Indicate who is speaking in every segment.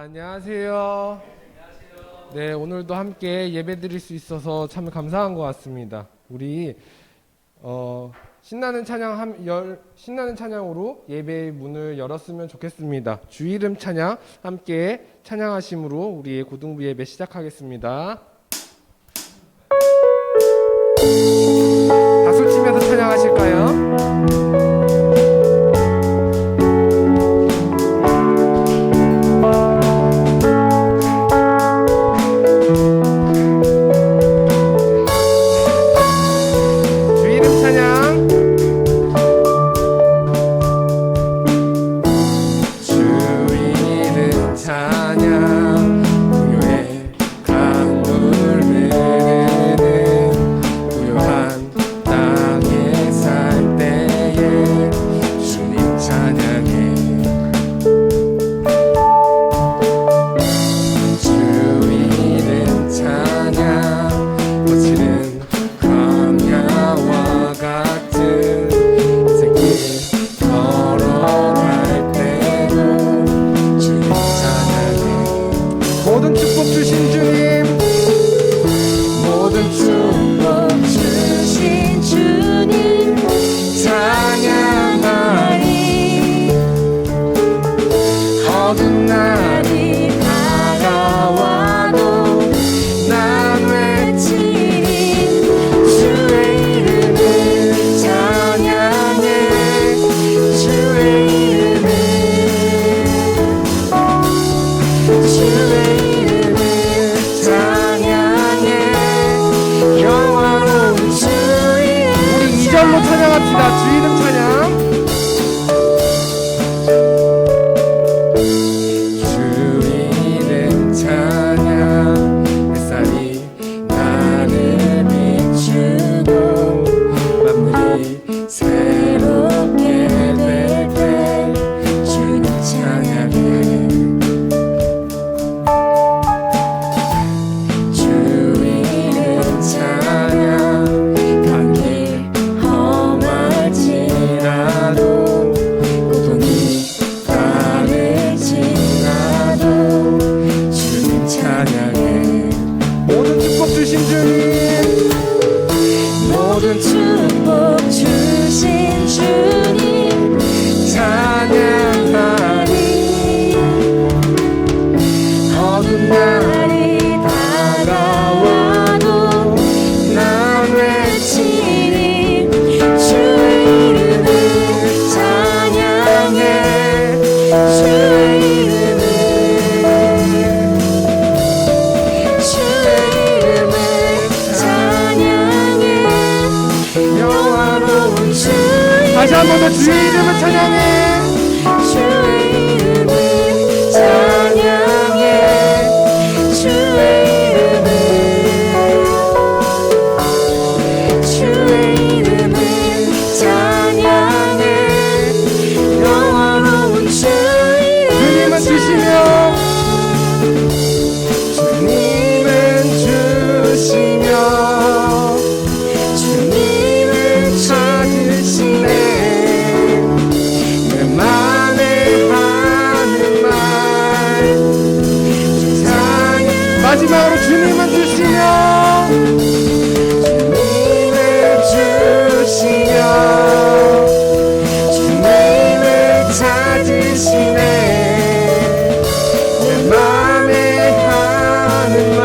Speaker 1: 안녕하세요. 네, 오늘도 함께 예배 드릴 수 있어서 참 감사한 것 같습니다. 우리 신나는 찬양으로 예배의 문을 열었으면 좋겠습니다. 주 이름 찬양 함께 찬양하심으로 우리의 고등부 예배 시작하겠습니다. 박수 치면서 찬양하실까요? 다시 한 번 더 주의 이름을 찬양해. 주의 이름을 찬양해. 주의 이름을 찬양해. 영원로운 주의 주님은 주시며 주님은 주시며 주님은 찾으시네. 마지막으로 주님은 주시며 주님을 찾으시네. 내 맘에 하는 말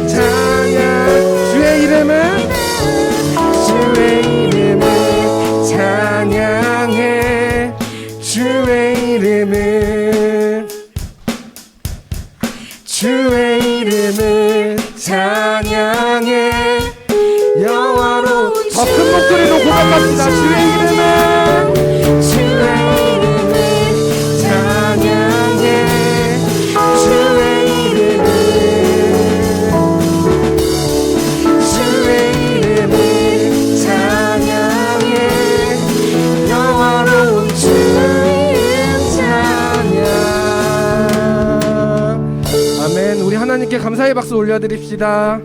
Speaker 1: 찬양. 주의 이름을 찬양해. 주의 이름을 찬양해. 영화로 더 큰 목소리로 고백합시다. 주의 이름을 찬양해. 주의 이름을 찬양해. 영화로운 주의 찬양. 아멘. 우리 하나님께 감사의 박수 올려드립시다.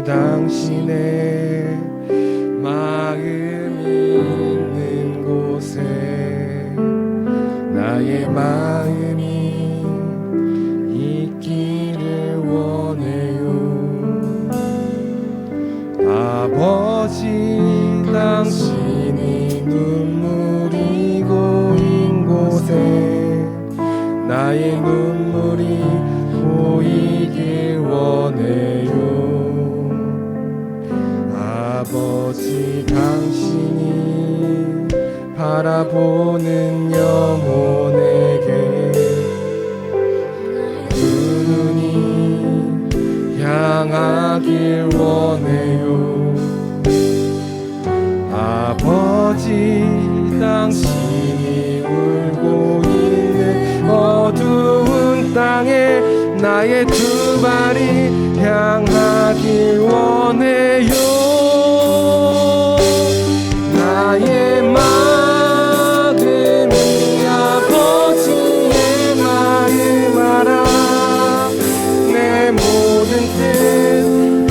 Speaker 1: 당신의 마음이 있는 곳에 나의 마음이 있기를 원해요. 아버지, 당신이 눈물이 고인 곳에 나의 눈물이 보이길 원해요. 아버지, 당신이 바라보는 영혼에게 두 눈이 향하길 원해요. 아버지, 당신이 울고 있는 어두운 땅에 나의 두 발이 향하길 원해요. 나의 마음이 아버지의 마음 알아. 내 모든 뜻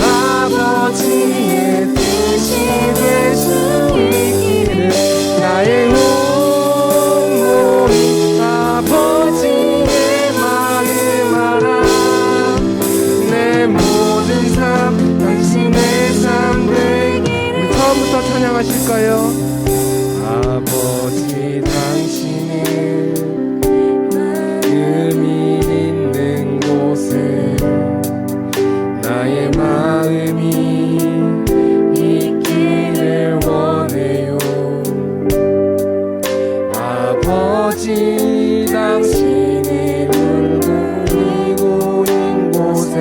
Speaker 1: 아버지의 뜻이 될 수 있기를 나의 온몸이 아버지의 마음 알아. 내 모든 삶 당신의 삶 되기를. 우리 처음부터 찬양하실까요? 아버지, 당신은 마음이 있는 곳에 나의 마음이 있기를 원해요. 아버지, 당신이 울고 있는 곳에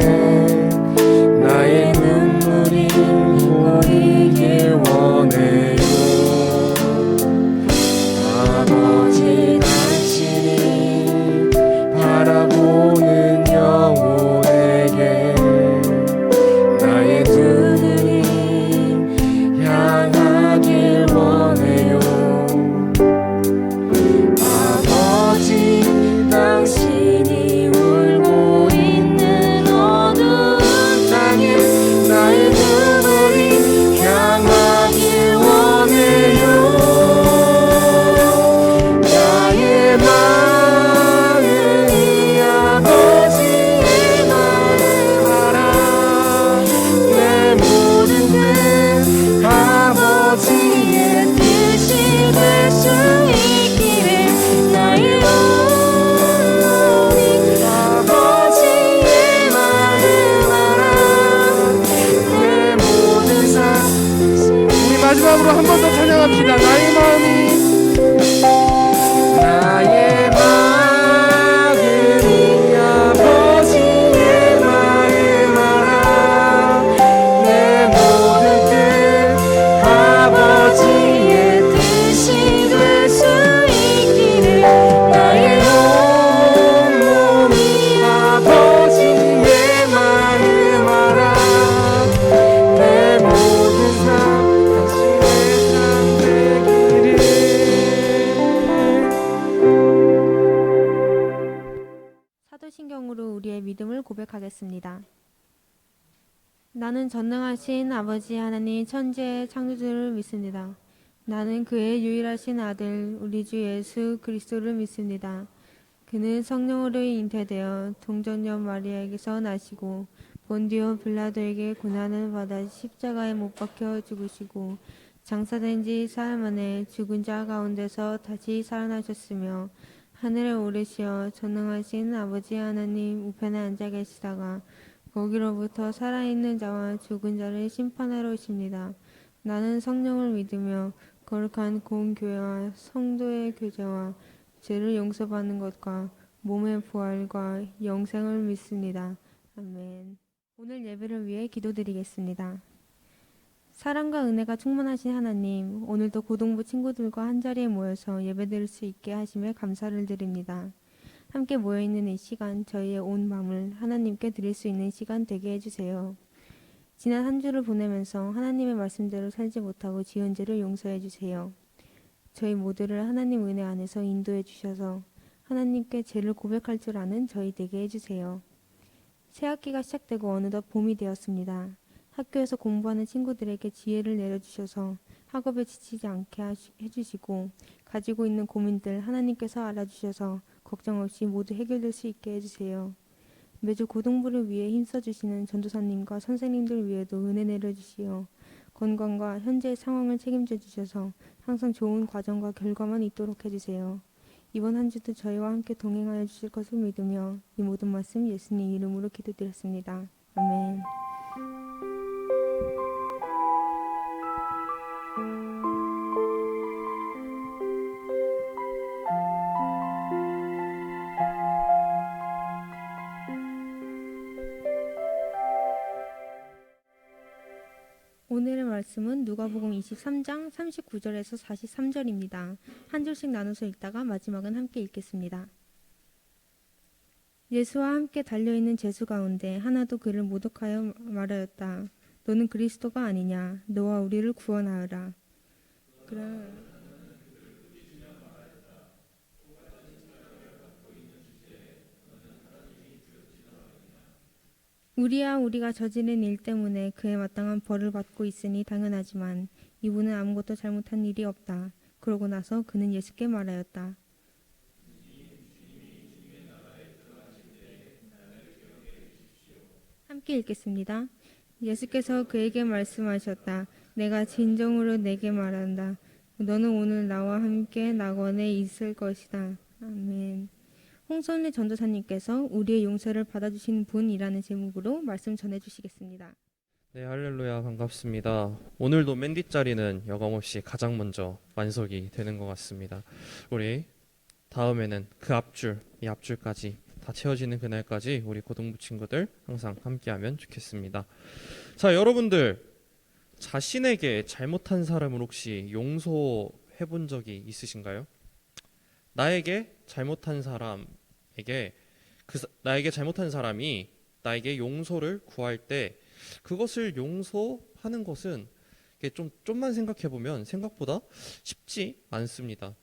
Speaker 1: 나의 눈물이 보이길 원해요. 아버지, 당신이 바라보는 영혼에게 나의 두 눈이 향하길 원해요. 아버지, 당신이 울고 있는 어두운 땅에 나의 눈물이 향하길 원해요. 나의 마음이 아버지의 마음 알아. 내 모든 뜻 아버지의 뜻이 될 수 있기를 나의 온몸이 아버지의 마음 알아. 내 모든 삶. 우리 마지막으로 한 번 더 찬양합시다. 나의 마음이 아버지의 마음 알아. 내 모든 뜻 아버지의 뜻이 될 수 있기를 나의 온몸이 아버지의 마음 알아. 내 모든 삶 당신의 삶 되기를.
Speaker 2: 사도신경으로 우리의 믿음을 고백하겠습니다. 나는 전능하신 아버지 하나님 천지의 창조주를 믿습니다. 나는 그의 유일하신 아들 우리 주 예수 그리스도를 믿습니다. 그는 성령으로 잉태되어 동정녀 마리아에게서 나시고 본디오 빌라도에게 고난을 받아 십자가에 못 박혀 죽으시고 장사된 지 사흘 만에 죽은 자 가운데서 다시 살아나셨으며 하늘에 오르시어 전능하신 아버지 하나님 우편에 앉아 계시다가 거기로부터 살아있는 자와 죽은 자를 심판하러 오십니다. 나는 성령을 믿으며 거룩한 공교회와 성도의 교제와 죄를 용서받는 것과 몸의 부활과 영생을 믿습니다. 아멘. 오늘 예배를 위해 기도드리겠습니다. 사랑과 은혜가 충만하신 하나님, 오늘도 고등부 친구들과 한자리에 모여서 예배드릴 수 있게 하심에 감사를 드립니다. 함께 모여있는 이 시간, 저희의 온 마음을 하나님께 드릴 수 있는 시간 되게 해주세요. 지난 한 주를 보내면서 하나님의 말씀대로 살지 못하고 지은 죄를 용서해 주세요. 저희 모두를 하나님 은혜 안에서 인도해 주셔서 하나님께 죄를 고백할 줄 아는 저희 되게 해주세요. 새 학기가 시작되고 어느덧 봄이 되었습니다. 학교에서 공부하는 친구들에게 지혜를 내려주셔서 학업에 지치지 않게 해주시고 가지고 있는 고민들 하나님께서 알아주셔서 걱정 없이 모두 해결될 수 있게 해주세요. 매주 고등부를 위해 힘써주시는 전도사님과 선생님들 위에도 은혜 내려주시어 건강과 현재의 상황을 책임져 주셔서 항상 좋은 과정과 결과만 있도록 해주세요. 이번 한 주도 저희와 함께 동행하여 주실 것을 믿으며 이 모든 말씀 예수님 이름으로 기도드렸습니다. 아멘. 오늘의 말씀은 누가복음 23장 39절에서 43절입니다. 한 줄씩 나눠서 읽다가 마지막은 함께 읽겠습니다. 예수와 함께 달려있는 제수 가운데 하나도 그를 모독하여 말하였다. 너는 그리스도가 아니냐? 너와 우리를 구원하여라. 우리가 저지른 일 때문에 그에 마땅한 벌을 받고 있으니 당연하지만 이분은 아무것도 잘못한 일이 없다. 그러고 나서 그는 예수께 말하였다. 함께 읽겠습니다. 예수께서 그에게 말씀하셨다. 내가 진정으로 내게 말한다. 너는 오늘 나와 함께 낙원에 있을 것이다. 아멘. 홍선래 전도사님께서 우리의 용서를 받아주신 분이라는 제목으로 말씀 전해주시겠습니다.
Speaker 3: 네, 할렐루야, 반갑습니다. 오늘도 맨 뒷자리는 여감없이 가장 먼저 완석이 되는 것 같습니다. 우리 다음에는 그 앞줄, 이 앞줄까지 다 채워지는 그날까지 우리 고등부 친구들 항상 함께하면 좋겠습니다. 자, 여러분들 자신에게 잘못한 사람을 혹시 용서해 본 적이 있으신가요? 나에게 잘못한 사람에게 나에게 잘못한 사람이 나에게 용서를 구할 때 그것을 용서하는 것은 좀만 생각해 보면 생각보다 쉽지 않습니다.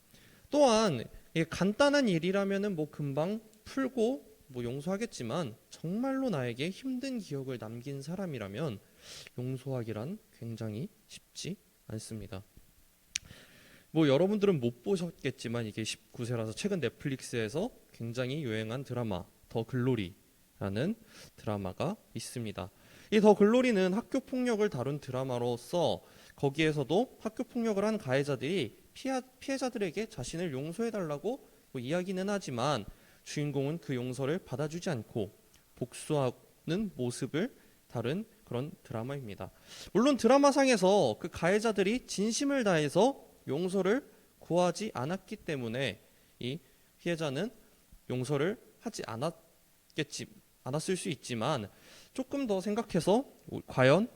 Speaker 3: 또한 이게 간단한 일이라면은 뭐 금방 풀고 뭐 용서하겠지만 정말로 나에게 힘든 기억을 남긴 사람이라면 용서하기란 굉장히 쉽지 않습니다. 뭐 여러분들은 못 보셨겠지만 이게 19세라서 최근 넷플릭스에서 굉장히 유행한 드라마 더 글로리라는 드라마가 있습니다. 이 더 글로리는 학교 폭력을 다룬 드라마로서 거기에서도 학교 폭력을 한 가해자들이 피해자들에게 자신을 용서해달라고 뭐 이야기는 하지만 주인공은 그 용서를 받아주지 않고 복수하는 모습을 다룬 그런 드라마입니다. 물론 드라마상에서 그 가해자들이 진심을 다해서 용서를 구하지 않았기 때문에 이 피해자는 용서를 하지 않았을 수 있지만 조금 더 생각해서 과연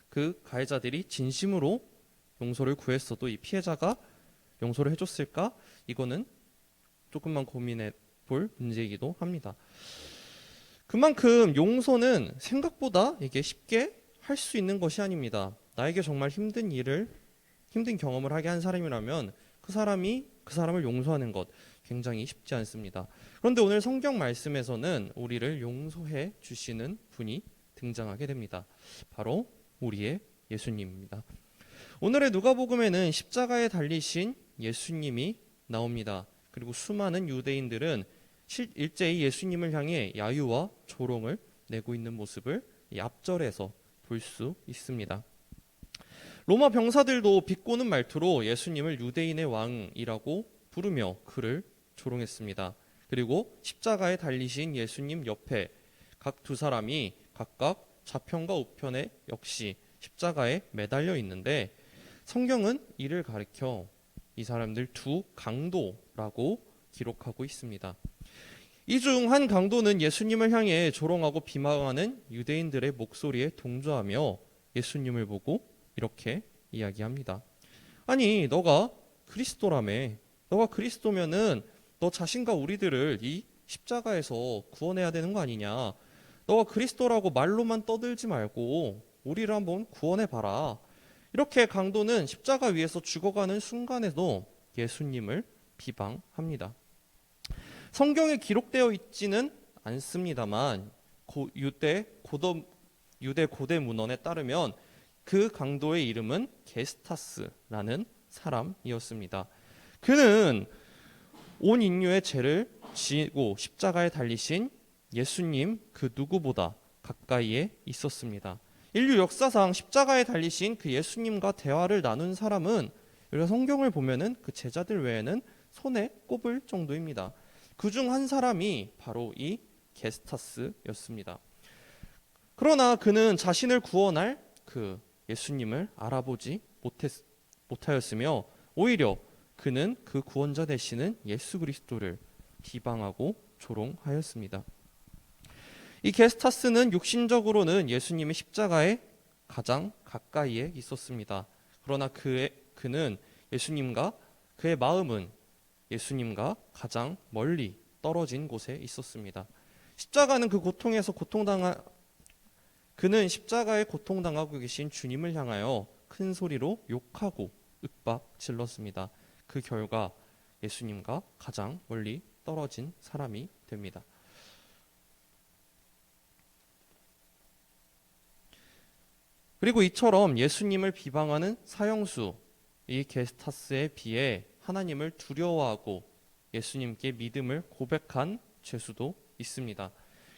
Speaker 3: 그 가해자들이 진심으로 용서를 구했어도 이 피해자가 용서를 해줬을까? 이거는 조금만 고민해 볼 문제이기도 합니다. 그만큼 용서는 생각보다 이게 쉽게 할 수 있는 것이 아닙니다. 나에게 정말 힘든 경험을 하게 한 사람이라면 그 사람을 용서하는 것 굉장히 쉽지 않습니다. 그런데 오늘 성경 말씀에서는 우리를 용서해 주시는 분이 등장하게 됩니다. 바로 우리의 예수님입니다. 오늘의 누가복음에는 십자가에 달리신 예수님이 나옵니다. 그리고 수많은 유대인들은 일제히 예수님을 향해 야유와 조롱을 내고 있는 모습을 이 앞절에서 볼 수 있습니다. 로마 병사들도 비꼬는 말투로 예수님을 유대인의 왕이라고 부르며 그를 조롱했습니다. 그리고 십자가에 달리신 예수님 옆에 각 두 사람이 각각 좌편과 우편에 역시 십자가에 매달려 있는데 성경은 이를 가리켜 이 사람들 두 강도라고 기록하고 있습니다. 이 중 한 강도는 예수님을 향해 조롱하고 비방하는 유대인들의 목소리에 동조하며 예수님을 보고 이렇게 이야기합니다. 아니, 너가 그리스도라며. 너가 그리스도면은 너 자신과 우리들을 이 십자가에서 구원해야 되는 거 아니냐. 너가 그리스도라고 말로만 떠들지 말고 우리를 한번 구원해봐라. 이렇게 강도는 십자가 위에서 죽어가는 순간에도 예수님을 비방합니다. 성경에 기록되어 있지는 않습니다만 유대 유대 고대 문헌에 따르면 그 강도의 이름은 게스타스라는 사람이었습니다. 그는 온 인류의 죄를 지고 십자가에 달리신 예수님 그 누구보다 가까이에 있었습니다. 인류 역사상 십자가에 달리신 그 예수님과 대화를 나눈 사람은 우리가 성경을 보면은 그 제자들 외에는 손에 꼽을 정도입니다. 그중 한 사람이 바로 이 게스타스였습니다. 그러나 그는 자신을 구원할 그 예수님을 알아보지 못하였으며 오히려 그는 그 구원자 되시는 예수 그리스도를 비방하고 조롱하였습니다. 이 게스타스는 육신적으로는 예수님의 십자가에 가장 가까이에 있었습니다. 그러나 그는 예수님과 그의 마음은 예수님과 가장 멀리 떨어진 곳에 있었습니다. 십자가는 그 고통에서 그는 십자가에 고통당하고 계신 주님을 향하여 큰 소리로 욕하고 윽박질렀습니다. 그 결과 예수님과 가장 멀리 떨어진 사람이 됩니다. 그리고 이처럼 예수님을 비방하는 사형수 이 게스타스에 비해 하나님을 두려워하고 예수님께 믿음을 고백한 죄수도 있습니다.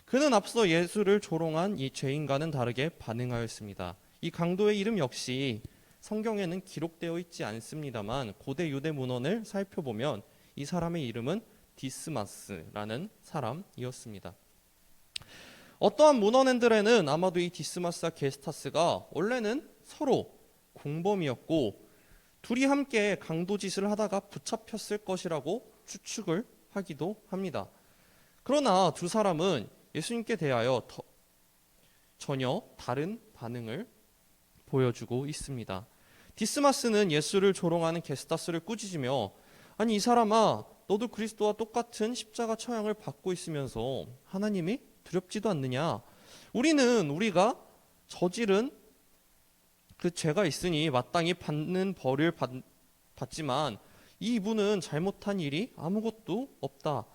Speaker 3: 그는 앞서 예수를 조롱한 이 죄인과는 다르게 반응하였습니다. 이 강도의 이름 역시 성경에는 기록되어 있지 않습니다만 고대 유대 문헌을 살펴보면 이 사람의 이름은 디스마스라는 사람이었습니다. 어떠한 문헌들에는 아마도 이 디스마스와 게스타스가 원래는 서로 공범이었고 둘이 함께 강도짓을 하다가 붙잡혔을 것이라고 추측을 하기도 합니다. 그러나 두 사람은 예수님께 대하여 전혀 다른 반응을 보여주고 있습니다. 디스마스는 예수를 조롱하는 게스타스를 꾸짖으며 아니 이 사람아 너도 그리스도와 똑같은 십자가 처형을 받고 있으면서 하나님이 두렵지도 않느냐? 우리가 저지른 그 죄가 있으니 마땅히 받는 벌을 받지만 이분은 잘못한 일이 아무것도 없다.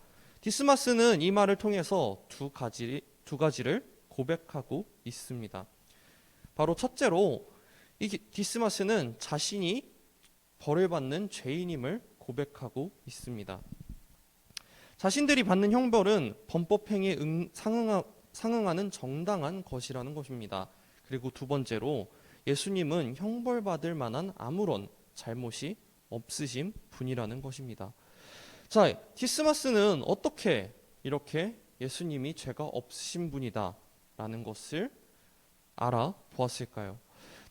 Speaker 3: 디스마스는 이 말을 통해서 두 가지를 고백하고 있습니다. 바로 첫째로 이 디스마스는 자신이 벌을 받는 죄인임을 고백하고 있습니다. 자신들이 받는 형벌은 범법행위에 상응하는 정당한 것이라는 것입니다. 그리고 두 번째로 예수님은 형벌받을 만한 아무런 잘못이 없으신 분이라는 것입니다. 자, 디스마스는 어떻게 이렇게 예수님이 죄가 없으신 분이다 라는 것을 알아보았을까요?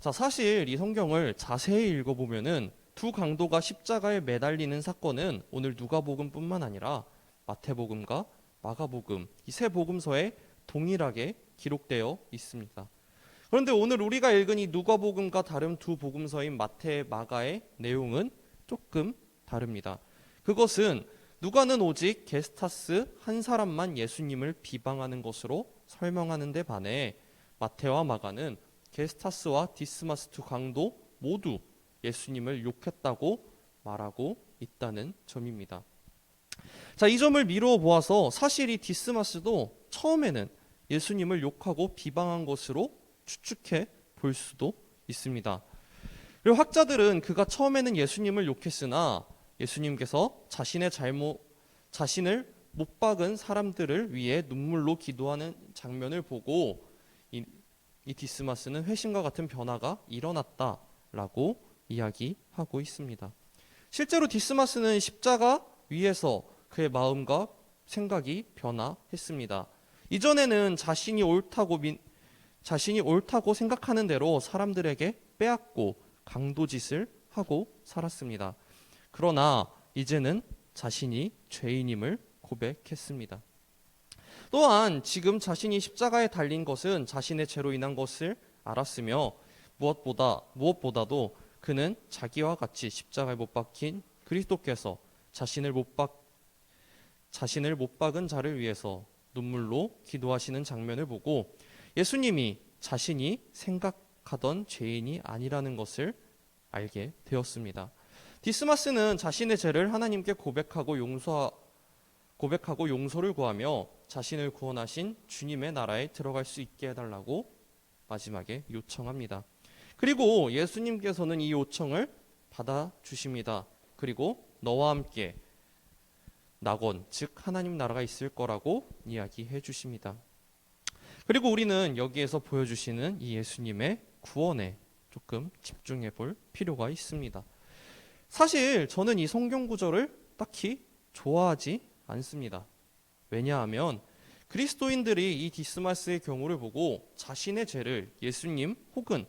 Speaker 3: 자, 사실 이 성경을 자세히 읽어보면은 두 강도가 십자가에 매달리는 사건은 오늘 누가복음뿐만 아니라 마태복음과 마가복음 이 세 복음서에 동일하게 기록되어 있습니다. 그런데 오늘 우리가 읽은 이 누가복음과 다른 두 복음서인 마태, 마가의 내용은 조금 다릅니다. 그것은 누가는 오직 게스타스 한 사람만 예수님을 비방하는 것으로 설명하는 데 반해 마태와 마가는 게스타스와 디스마스 두 강도 모두 예수님을 욕했다고 말하고 있다는 점입니다. 자, 이 점을 미루어 보아서 사실 이 디스마스도 처음에는 예수님을 욕하고 비방한 것으로 추측해 볼 수도 있습니다. 그리고 학자들은 그가 처음에는 예수님을 욕했으나 예수님께서 자신을 못 박은 사람들을 위해 눈물로 기도하는 장면을 보고 이 디스마스는 회심과 같은 변화가 일어났다라고 이야기하고 있습니다. 실제로 디스마스는 십자가 위에서 그의 마음과 생각이 변화했습니다. 이전에는 자신이 옳다고 생각하는 대로 사람들에게 빼앗고 강도짓을 하고 살았습니다. 그러나 이제는 자신이 죄인임을 고백했습니다. 또한 지금 자신이 십자가에 달린 것은 자신의 죄로 인한 것을 알았으며 무엇보다도 그는 자기와 같이 십자가에 못 박힌 그리스도께서 자신을 못 박은 자를 위해서 눈물로 기도하시는 장면을 보고 예수님이 자신이 생각하던 죄인이 아니라는 것을 알게 되었습니다. 디스마스는 자신의 죄를 하나님께 고백하고 용서를 구하며 자신을 구원하신 주님의 나라에 들어갈 수 있게 해달라고 마지막에 요청합니다. 그리고 예수님께서는 이 요청을 받아주십니다. 그리고 너와 함께 낙원, 즉 하나님 나라가 있을 거라고 이야기해 주십니다. 그리고 우리는 여기에서 보여주시는 이 예수님의 구원에 조금 집중해 볼 필요가 있습니다. 사실 저는 이 성경 구절을 딱히 좋아하지 않습니다. 왜냐하면 그리스도인들이 이 디스마스의 경우를 보고 자신의 죄를 예수님 혹은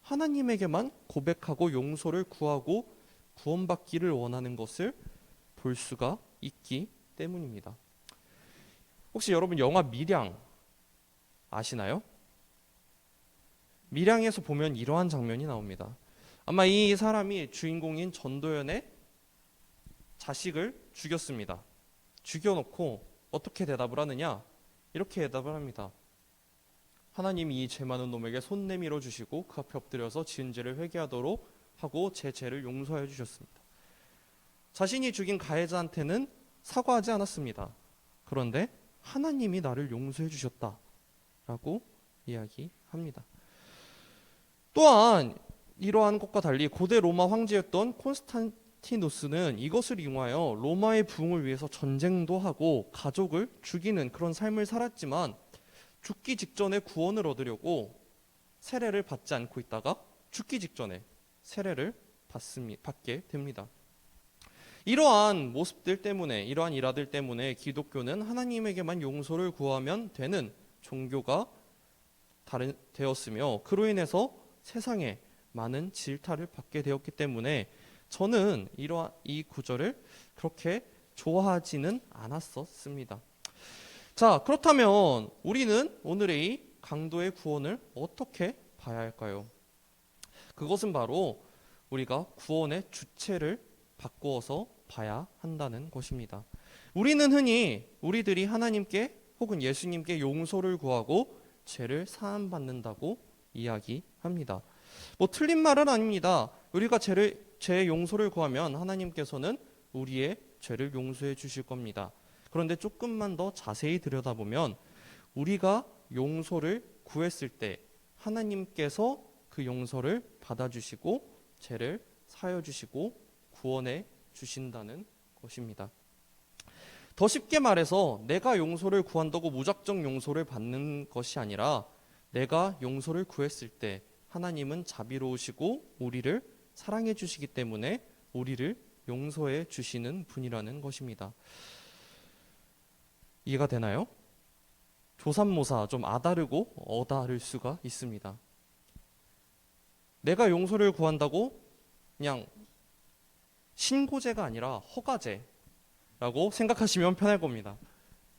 Speaker 3: 하나님에게만 고백하고 용서를 구하고 구원받기를 원하는 것을 볼 수가 있기 때문입니다. 혹시 여러분 영화 밀양 아시나요? 밀양에서 보면 이러한 장면이 나옵니다. 아마 이 사람이 주인공인 전도연의 자식을 죽였습니다. 죽여놓고 어떻게 대답을 하느냐? 이렇게 대답을 합니다. 하나님이 이 죄 많은 놈에게 손 내밀어 주시고 그 앞에 엎드려서 지은 죄를 회개하도록 하고 제 죄를 용서해 주셨습니다. 자신이 죽인 가해자한테는 사과하지 않았습니다. 그런데 하나님이 나를 용서해 주셨다라고 이야기합니다. 또한 이러한 것과 달리 고대 로마 황제였던 콘스탄티누스는 이것을 이용하여 로마의 부흥을 위해서 전쟁도 하고 가족을 죽이는 그런 삶을 살았지만 죽기 직전에 구원을 얻으려고 세례를 받지 않고 있다가 죽기 직전에 세례를 받게 됩니다. 이러한 모습들 때문에, 이러한 일화들 때문에 기독교는 하나님에게만 용서를 구하면 되는 종교가 되었으며 그로 인해서 세상에 많은 질타를 받게 되었기 때문에 저는 이 구절을 그렇게 좋아하지는 않았었습니다. 자, 그렇다면 우리는 오늘의 이 강도의 구원을 어떻게 봐야 할까요? 그것은 바로 우리가 구원의 주체를 바꾸어서 봐야 한다는 것입니다. 우리는 흔히 우리들이 하나님께 혹은 예수님께 용서를 구하고 죄를 사함받는다고 이야기합니다. 뭐 틀린 말은 아닙니다. 우리가 죄의 용서를 구하면 하나님께서는 우리의 죄를 용서해 주실 겁니다. 그런데 조금만 더 자세히 들여다보면 우리가 용서를 구했을 때 하나님께서 그 용서를 받아주시고 죄를 사여 주시고 구원해 주신다는 것입니다. 더 쉽게 말해서 내가 용서를 구한다고 무작정 용서를 받는 것이 아니라 내가 용서를 구했을 때 하나님은 자비로우시고 우리를 사랑해 주시기 때문에 우리를 용서해 주시는 분이라는 것입니다. 이해가 되나요? 조삼모사 좀 아다르고 어다를 수가 있습니다. 내가 용서를 구한다고 그냥 신고죄가 아니라 허가죄라고 생각하시면 편할 겁니다.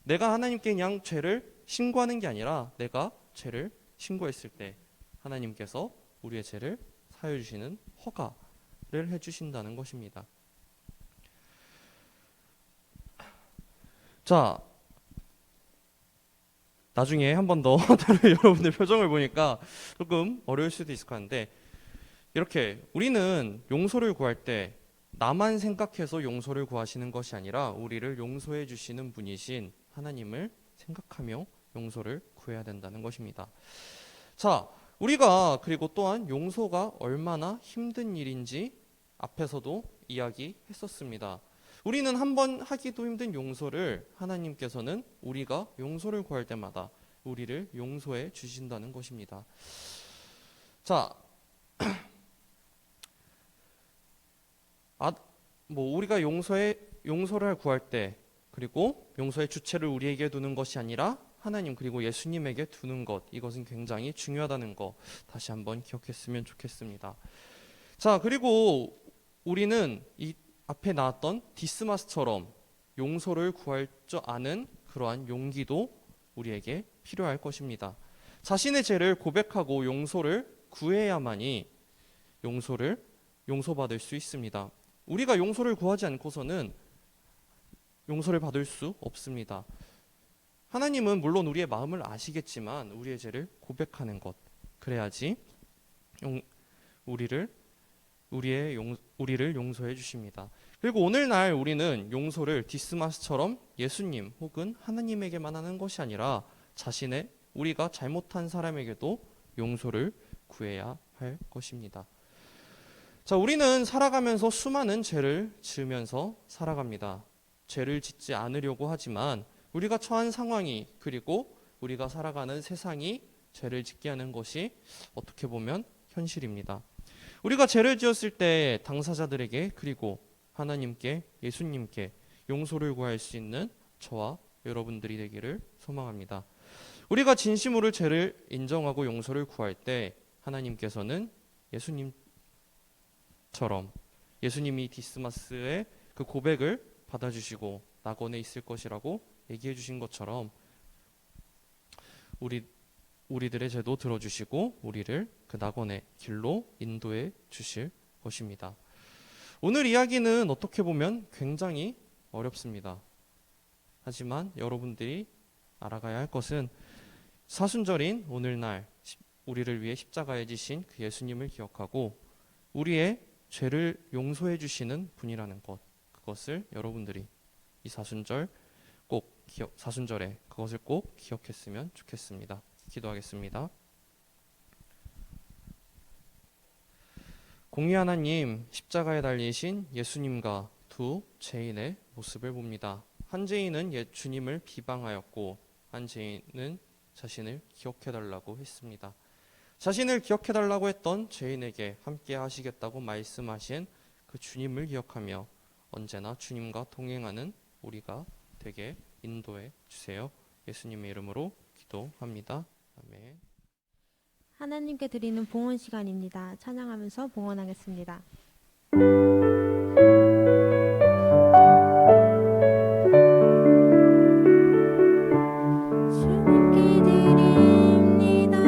Speaker 3: 내가 하나님께 그냥 죄를 신고하는 게 아니라 내가 죄를 신고했을 때 하나님께서 우리의 죄를 사여 주시는 허가를 해주신다는 것입니다. 자, 나중에 한 번 더 여러분들 표정을 보니까 조금 어려울 수도 있을 것 같은데 이렇게 우리는 용서를 구할 때 나만 생각해서 용서를 구하시는 것이 아니라 우리를 용서해 주시는 분이신 하나님을 생각하며 용서를 구해야 된다는 것입니다. 자, 우리가 그리고 또한 용서가 얼마나 힘든 일인지 앞에서도 이야기했었습니다. 우리는 한번 하기도 힘든 용서를 하나님께서는 우리가 용서를 구할 때마다 우리를 용서해 주신다는 것입니다. 자, 우리가 용서를 구할 때 그리고 용서의 주체를 우리에게 두는 것이 아니라 하나님 그리고 예수님에게 두는 것, 이것은 굉장히 중요하다는 거 다시 한번 기억했으면 좋겠습니다. 자, 그리고 우리는 이 앞에 나왔던 디스마스처럼 용서를 구할 줄 아는 그러한 용기도 우리에게 필요할 것입니다. 자신의 죄를 고백하고 용서를 구해야만이 용서받을 수 있습니다. 우리가 용서를 구하지 않고서는 용서를 받을 수 없습니다. 하나님은 물론 우리의 마음을 아시겠지만 우리의 죄를 고백하는 것, 그래야지 우리를 용서해 주십니다. 그리고 오늘날 우리는 용서를 디스마스처럼 예수님 혹은 하나님에게만 하는 것이 아니라 우리가 잘못한 사람에게도 용서를 구해야 할 것입니다. 자, 우리는 살아가면서 수많은 죄를 지으면서 살아갑니다. 죄를 짓지 않으려고 하지만 우리가 처한 상황이 그리고 우리가 살아가는 세상이 죄를 짓게 하는 것이 어떻게 보면 현실입니다. 우리가 죄를 지었을 때 당사자들에게 그리고 하나님께 예수님께 용서를 구할 수 있는 저와 여러분들이 되기를 소망합니다. 우리가 진심으로 죄를 인정하고 용서를 구할 때 하나님께서는 예수님이 디스마스의 그 고백을 받아주시고 낙원에 있을 것이라고 얘기해 주신 것처럼 우리들의 죄도 들어주시고 우리를 그 낙원의 길로 인도해 주실 것입니다. 오늘 이야기는 어떻게 보면 굉장히 어렵습니다. 하지만 여러분들이 알아가야 할 것은 사순절인 오늘날 우리를 위해 십자가에 지신 그 예수님을 기억하고 우리의 죄를 용서해 주시는 분이라는 것, 그것을 여러분들이 이 사순절에 그것을 꼭 기억했으면 좋겠습니다. 기도하겠습니다. 공의 하나님, 십자가에 달리신 예수님과 두 죄인의 모습을 봅니다. 한 죄인은 주님을 비방하였고 한 죄인은 자신을 기억해달라고 했습니다. 자신을 기억해달라고 했던 죄인에게 함께 하시겠다고 말씀하신 그 주님을 기억하며 언제나 주님과 동행하는 우리가 되게 인도해 주세요. 예수님의 이름으로 기도합니다. 아멘.
Speaker 2: 하나님께 드리는 봉헌 시간입니다. 찬양하면서 봉헌하겠습니다. 주님께 드립니다.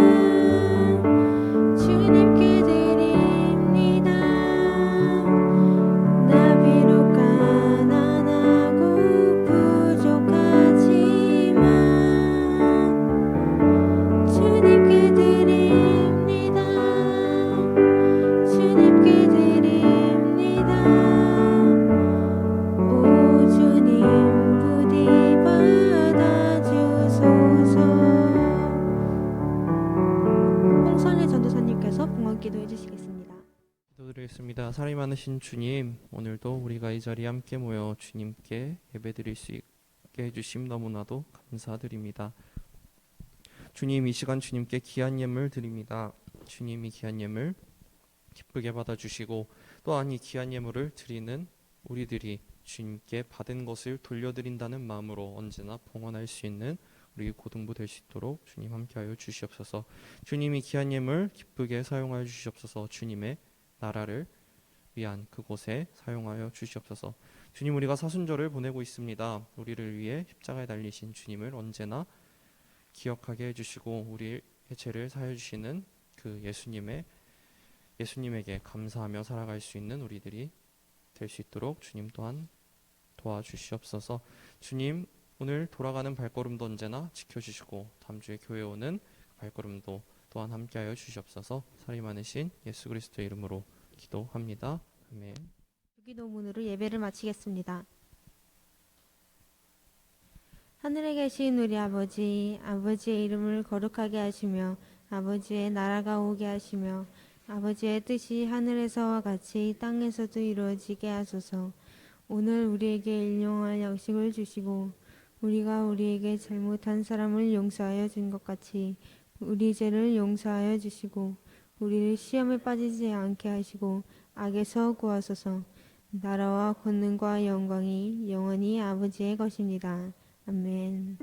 Speaker 2: 주님께 드립니다. 나 비록 가난하고 부족하지만 주님께 드립니다. 주님께 드립니다. 오 주님 부디 받아주소서. 홍선일 전도사님께서 봉헌 기도해 주시겠습니다.
Speaker 3: 기도드리겠습니다. 사랑이 많으신 주님, 오늘도 우리가 이 자리에 함께 모여 주님께 예배드릴 수 있게 해주심 너무나도 감사드립니다. 주님, 이 시간 주님께 귀한 예물 드립니다. 주님, 이 귀한 예물 기쁘게 받아주시고 또한 이 귀한 예물을 드리는 우리들이 주님께 받은 것을 돌려드린다는 마음으로 언제나 봉헌할 수 있는 우리 고등부 될 수 있도록 주님 함께하여 주시옵소서. 주님이 귀한 예물 기쁘게 사용하여 주시옵소서. 주님의 나라를 위한 그곳에 사용하여 주시옵소서. 주님, 우리가 사순절을 보내고 있습니다. 우리를 위해 십자가에 달리신 주님을 언제나 기억하게 해주시고 우리의 죄를 사해 주시는 그 예수님에게 감사하며 살아갈 수 있는 우리들이 될 수 있도록 주님 또한 도와주시옵소서. 주님, 오늘 돌아가는 발걸음도 언제나 지켜주시고 다음 주에 교회 오는 발걸음도 또한 함께하여 주시옵소서. 사리 많으신 예수 그리스도의 이름으로 기도합니다. 아멘.
Speaker 2: 주기도문으로 예배를 마치겠습니다. 하늘에 계신 우리 아버지, 아버지의 이름을 거룩하게 하시며 아버지의 나라가 오게 하시며 아버지의 뜻이 하늘에서와 같이 땅에서도 이루어지게 하소서. 오늘 우리에게 일용할 양식을 주시고 우리가 우리에게 잘못한 사람을 용서하여 준 것 같이 우리 죄를 용서하여 주시고 우리를 시험에 빠지지 않게 하시고 악에서 구하소서. 나라와 권능과 영광이 영원히 아버지의 것입니다. 아멘.